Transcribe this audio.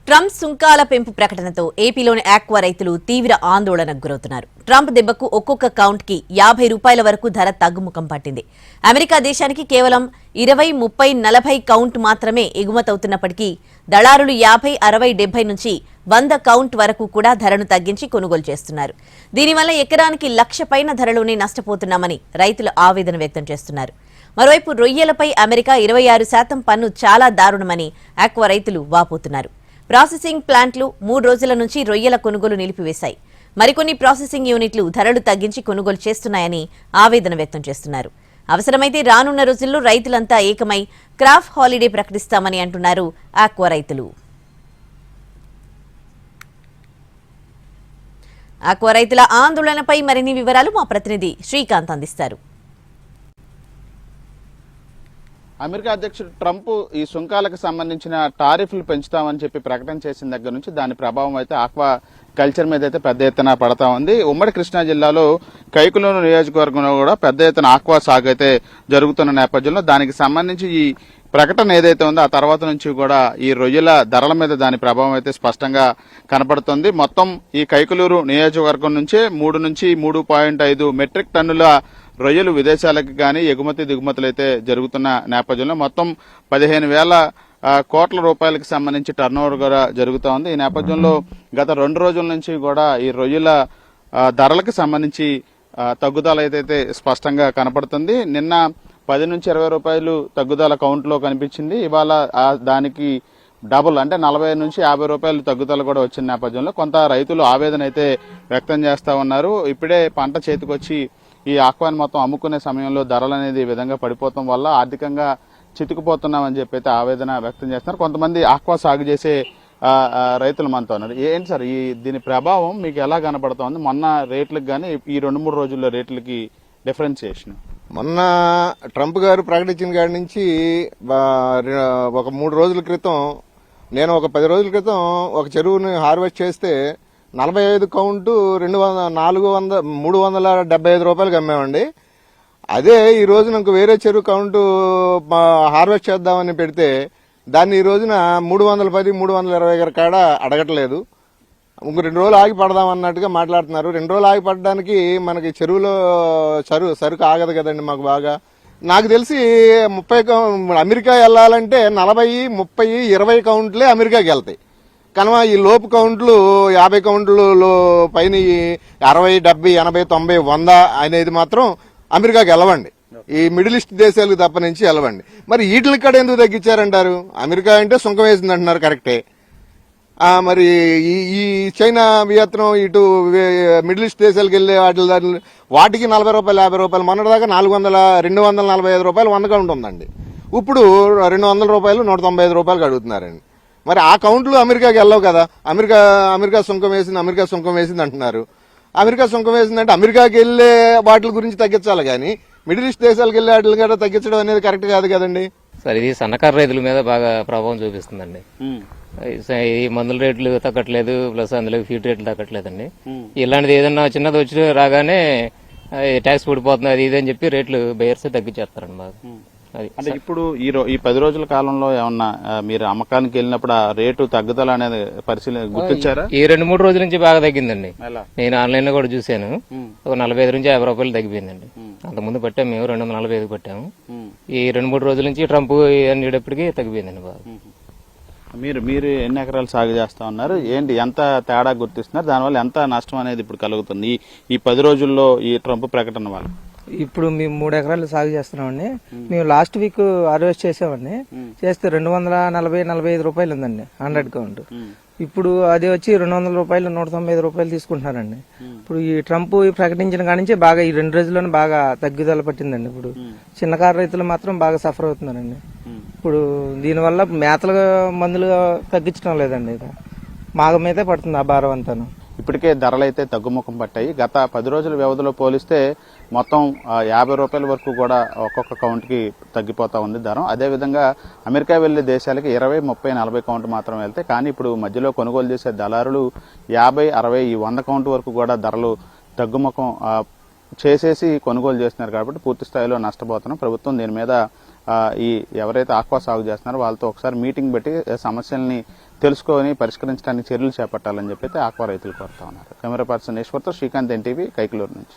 Trump సుంకాల పెంపు ప్రకటనతో ఏపీలోని ఆక్వా రైతులు తీవ్ర ఆందోళనకు గురవుతున్నారు. ట్రంప్ దెబ్బకు ఒక్కొక్క కౌంట్ కి ₹50 వరకు ధర తగ్గుముఖం పట్టింది. అమెరికా దేశానికి కేవలం 20, 30, 40 కౌంట్ మాత్రమే ఎగుమతవుతున్నప్పటికీ దళారులు 50, 60, 70 నుంచి 100 కౌంట్ వరకు కూడా ధరను తగ్గించి కొనుగోలు చేస్తున్నారు. దీనివల్ల ఎకరానికి ₹1,00,000 పైన ధరలోనే నష్టపోతున్నామని రైతులు ఆవేదన వ్యక్తం చేస్తున్నారు. మరోవైపు రొయ్యలపై అమెరికా 26% పన్ను చాలా దారుణమని ఆక్వా రైతులు వాపోతున్నారు. ప్రాసెసింగ్ ప్లాంట్లు 3 రోజుల నుంచి రొయ్యల కొనుగోలు నిలిపివేశాయి. మరికొన్ని ప్రాసెసింగ్ యూనిట్లు ధరలు తగ్గించి కొనుగోలు చేస్తున్నాయని ఆవేదన వ్యక్తం చేస్తున్నారు. అవసరమైతే రానున్న రోజుల్లో రైతులంతా ఏకమై క్రాఫ్ హాలిడే ప్రకటిస్తామని అంటున్నారు ఆక్వా రైతులు. ఆక్వా రైతుల ఆందోళనపై మరిన్ని వివరాలు మా ప్రతినిధి శ్రీకాంత్ అందిస్తారు. అమెరికా అధ్యక్షుడు ట్రంప్ ఈ సుంకాలకు సంబంధించిన టారిఫ్లు పెంచుతామని చెప్పి ప్రకటన చేసిన దగ్గర నుంచి దాని ప్రభావం అయితే ఆక్వా కల్చర్ మీద అయితే పెద్ద ఎత్తున పడతా ఉంది. ఉమ్మడి కృష్ణా జిల్లాలో కైకులూరు నియోజకవర్గంలో కూడా పెద్ద ఎత్తున ఆక్వా సాగు అయితే జరుగుతున్న నేపథ్యంలో దానికి సంబంధించి ఈ ప్రకటన ఏదైతే ఉందో ఆ తర్వాత నుంచి కూడా ఈ రొయ్యల ధరల మీద దాని ప్రభావం అయితే స్పష్టంగా కనపడుతుంది. మొత్తం ఈ కైకులూరు నియోజకవర్గం నుంచే 3 నుంచి 3.5 మెట్రిక్ టన్నుల రొయ్యలు విదేశాలకు గానీ ఎగుమతి దిగుమతులు అయితే జరుగుతున్న నేపథ్యంలో మొత్తం 15,000 కోట్ల రూపాయలకు సంబంధించి టర్నోవర్ కూడా జరుగుతూ ఉంది. ఈ నేపథ్యంలో గత 2 రోజుల నుంచి కూడా ఈ రొయ్యల ధరలకు సంబంధించి తగ్గుదల అయితే స్పష్టంగా కనపడుతుంది. నిన్న 10 నుంచి 20 రూపాయలు తగ్గుదల కౌంట్లో కనిపించింది. ఇవాళ దానికి డబుల్ అంటే 40 నుంచి 50 రూపాయలు తగ్గుదల కూడా వచ్చిన నేపథ్యంలో కొంత రైతులు ఆవేదన అయితే వ్యక్తం చేస్తా ఉన్నారు. ఇప్పుడే పంట చేతికొచ్చి ఈ ఆక్వాని మొత్తం అమ్ముకునే సమయంలో ధరలు అనేది ఈ విధంగా పడిపోవడం వల్ల ఆర్థికంగా చితికిపోతున్నామని చెప్పి అయితే ఆవేదన వ్యక్తం చేస్తున్నారు. కొంతమంది ఆక్వా సాగు చేసే రైతులు మనతో ఉన్నారు. ఏంటి సార్ దీని ప్రభావం మీకు ఎలా కనపడుతోంది? మొన్న రేట్లకు కానీ ఈ 2-3 రోజుల్లో రేట్లకి డిఫరెన్సియేషన్? మొన్న ట్రంప్ గారు ప్రకటించిన కాడి నుంచి ఒక 3 రోజుల క్రితం నేను ఒక 10 రోజుల క్రితం ఒక చెరువుని హార్వెస్ట్ చేస్తే 45 కౌంటు 375 రూపాయలకి అమ్మామండి. అదే ఈ రోజున ఇంకో వేరే చెరువు కౌంటు హార్వెస్ట్ చేద్దామని పెడితే దాన్ని ఈ రోజున 310, 320 కాడ అడగట్లేదు. ఇంకో 2 రోజులు ఆగి పడదామన్నట్టుగా మాట్లాడుతున్నారు. 2 రోజులు ఆగి పడడానికి మనకి చెరువులో సరుకు ఆగదు కదండి. మాకు బాగా నాకు తెలిసి 30 అమెరికా వెళ్ళాలంటే 40, 30, 20 కౌంట్లే అమెరికాకి వెళ్తాయి. కనుక ఈ లోపు కౌంట్లు 50 కౌంట్లు పైన 60, 70, 80, 90, 100 అనేది మాత్రం అమెరికాకి వెళ్ళవండి. ఈ మిడిల్ ఈస్ట్ దేశాలకు తప్ప నుంచి వెళ్ళవండి. మరి వీటికి కూడా ఎందుకు తగ్గించారంటారు? అమెరికా అంటే సుంకం వేసింది అంటున్నారు, కరెక్టే. మరి ఈ చైనా, వియత్నం ఇటు మిడిల్ ఈస్ట్ దేశాలకు వెళ్లే వాటికి 40 రూపాయలు, 50 రూపాయలు, మొన్నటిదాకా 245 రూపాయలు 100 కౌంట్ ఉందండి. ఇప్పుడు 200 రూపాయలు, 195 రూపాయలు అడుగుతున్నారండి. మరి ఆ కౌంట్లు అమెరికాకి వెళ్ళవు కదా. అమెరికా సుంకం వేసింది అంటున్నారు. అమెరికా సుంకం వేసిందంటే అమెరికాకి వెళ్లే వాటి గురించి తగ్గించాలి కానీ మిడిల్ ఈస్ట్ దేశాలకు వెళ్లే వాటి కూడా తగ్గించడం అనేది కరెక్ట్ కాదు కదండి. సార్, ఇది సన్నకారు రైతుల మీద బాగా ప్రభావం చూపిస్తుందండి. ఈ మందుల రేట్లు తగ్గట్లేదు, ప్లస్ అందులో ఫీడ్ రేట్లు తగ్గట్లేదండి. ఇలాంటిది ఏదన్నా చిన్నది వచ్చి రాగానే ట్యాక్స్ పడిపోతుంది అది ఇది అని చెప్పి రేట్లు బేర్స్ తగ్గించేస్తారండి బాగా. అంటే ఇప్పుడు ఈ 10 రోజుల కాలంలో ఏమన్నా మీరు అమ్మకానికి వెళ్ళినప్పుడు ఆ రేటు తగ్గుదల అనేది గుర్తించారా? ఈ 2-3 రోజుల నుంచి బాగా తగ్గిందండి. నేను ఆన్లైన్ లో కూడా చూశాను. ఒక 45 నుంచి 50 రూపాయలు తగ్గిపోయిందండి. అంతకుముందు పట్టాము, మేము 245 పట్టాము. ఈ 2-3 రోజుల నుంచి ట్రంప్ అనేటప్పటికీ తగ్గిపోయిందండి బాగా. మీరు ఎన్ని ఎకరాలు సాగు చేస్తా ఉన్నారు? ఏంటి ఎంత తేడా గుర్తిస్తున్నారు? దానివల్ల ఎంత నష్టం అనేది ఇప్పుడు కలుగుతుంది ఈ 10 రోజుల్లో ఈ ట్రంప్ ప్రకటన వల్ల? ఇప్పుడు మేము 3 ఎకరాలు సాగు చేస్తున్నామండి. మేము లాస్ట్ వీక్ హార్వెస్ట్ చేసామండి. చేస్తే 245 రూపాయలు ఉందండి 100 కౌంట్. ఇప్పుడు అది వచ్చి 200 రూపాయలు, 195 రూపాయలు తీసుకుంటున్నారండి. ఇప్పుడు ఈ ట్రంప్ ప్రకటించిన కాడి నుంచి బాగా ఈ 2 రోజుల్లోనే బాగా తగ్గుదల పట్టిందండి. ఇప్పుడు చిన్నకారు రైతులు మాత్రం బాగా సఫర్ అవుతున్నారండి. ఇప్పుడు దీనివల్ల మేతలు మందులు తగ్గించడం లేదండి. మాగ మీదే పడుతుంది ఆ భారం అంతాను. ఇప్పటికే ధరలైతే తగ్గుముఖం పట్టాయి. గత 10 రోజుల వ్యవధిలో పోలిస్తే మొత్తం 50 రూపాయల వరకు కూడా ఒక్కొక్క కౌంట్కి తగ్గిపోతా ఉంది ధర. అదేవిధంగా అమెరికా వెళ్లే దేశాలకి 20, 30, 40 కౌంట్ మాత్రం వెళ్తాయి. కానీ ఇప్పుడు మధ్యలో కొనుగోలు చేసే దళారులు 50, 60, 100 కౌంట్ వరకు కూడా ధరలు తగ్గుముఖం చేసేసి కొనుగోలు చేస్తున్నారు కాబట్టి పూర్తి స్థాయిలో నష్టపోతున్నాం. ప్రభుత్వం దీని మీద ఈ ఎవరైతే ఆక్వా సాగు చేస్తున్నారో వాళ్ళతో ఒకసారి మీటింగ్ పెట్టి సమస్యల్ని తెలుసుకొని పరిష్కరించడానికి చర్యలు చేపట్టాలని చెప్పి ఆక్వా రైతులు కోరుతా ఉన్నారు. కెమెరా పర్సన్ ఈశ్వర్తో శ్రీకాంత్, ఎన్టీవీ, కైకలూరు నుంచి.